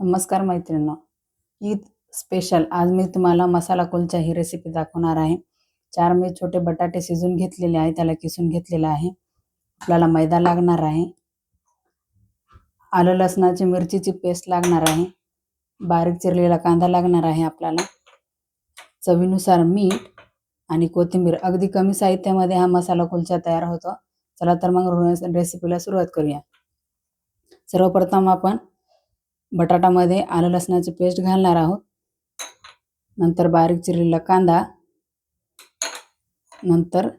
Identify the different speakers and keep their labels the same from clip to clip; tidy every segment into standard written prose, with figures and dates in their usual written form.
Speaker 1: नमस्कार मैत्रिणींनो, ईद स्पेशल आज मी तुम्हाला मसाला कुलचा ही रेसिपी दाखवणार आहे। 4 मी छोटे बटाटे शिजून घेतलेले आहे, त्याला किसून घेतलेला आहे। आपल्याला मैदा लागणार आहे, आलं लसणाची मिरचीची पेस्ट लागणार आहे, बारीक चिरलेला कांदा लागणार आहे आपल्याला, चवीनुसार मीठ आणि कोथिंबीर। अगदी कमी साहित्यामध्ये हा मसाला कुलचा तयार होतो। चला तर मग रेसिपीला सुरुवात करूया। सर्वप्रथम आपण बटाटामध्ये आलं लसणाची पेस्ट घालणार आहोत, नंतर बारीक चिरलेला कांदा, नंतर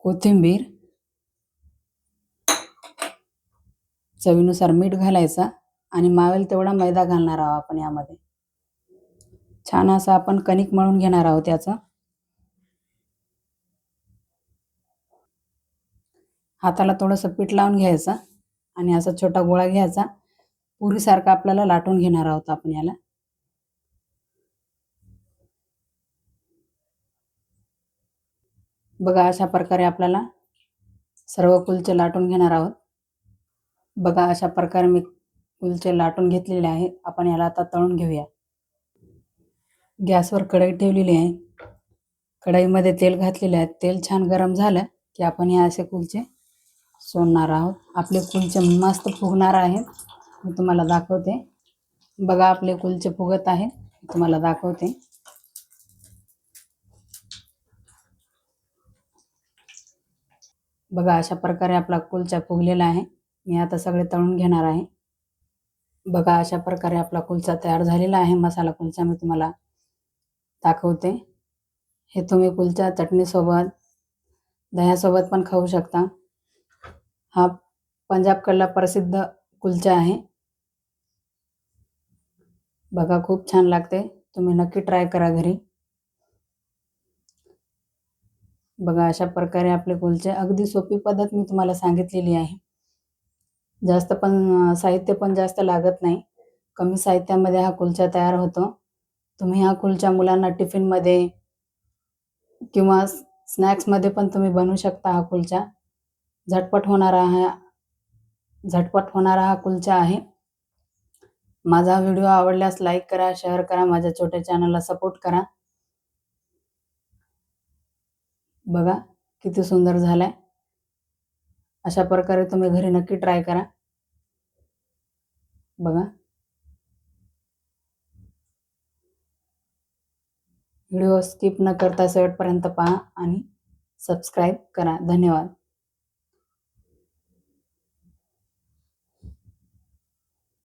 Speaker 1: कोथिंबीर, चवीनुसार मीठ घालायचा आणि मावेल तेवढा मैदा घालणार आहोत आपण यामध्ये। छान असं आपण कणिक मळून घेणार आहोत याचं। हाताला थोडंसं पीठ लावून घ्यायचं आणि असा छोटा गोळा घ्यायचा, पुरीसारखा आपल्याला लाटून घेणार आहोत आपण याला। बघा अशा प्रकारे आपल्याला सर्व कुलचे लाटून घेणार आहोत। बघा अशा प्रकारे मी कुलचे लाटून घेतलेले आहे। आपण याला आता तळून घेऊया। गॅसवर कढई ठेवलेली आहे, कढईमध्ये तेल घातलेले आहे। तेल छान गरम झालं की आपण हे असे कुलचे सोडणार आहोत। आपले कुलचे मस्त फुगणार आहेत, मी तुम्हाला दाखवते। बघा आपले कुलचे फुगत आहेत, तुम्हाला दाखवते। बघा अशा प्रकारे आपला कुलचा फुगलेला आहे। मी आता सगळे तळून घेणार आहे। बघा अशा प्रकारे आपला कुलचा तयार झालेला आहे। मसाला कुलचा मी तुम्हाला दाखवते। हे तुम्ही कुलचा चटणीसोबत, दह्यासोबत पण खाऊ शकता। हा पंजाबकडला प्रसिद्ध कुलचा आहे। बघा खूप छान लागते, तुम्ही नक्की ट्राय करा घरी। बघा अशा प्रकारे आपले कुलचे, अगदी सोपी पद्धत मी तुम्हाला सांगितलेली आहे। जास्त पण साहित्य पण जास्त लागत नाही, कमी साहित्यामध्ये हा कुलचा तयार होतो। तुम्ही हा कुलचा मुलांना टिफिनमध्ये किंवा स्नॅक्समध्ये पण तुम्ही बनवू शकता। हा कुलचा झटपट होणारा हा कुलचा आहे। माझा व्हिडिओ आवडल्यास लाईक करा, शेअर करा, माझ्या छोट्या चॅनलला सपोर्ट करा। बघा किती सुंदर झालाय। अशा प्रकारे तुम्ही घरी नक्की ट्राय करा। बघा व्हिडिओ स्किप न करता शेवटपर्यंत पहा आणि सबस्क्राईब करा। धन्यवाद।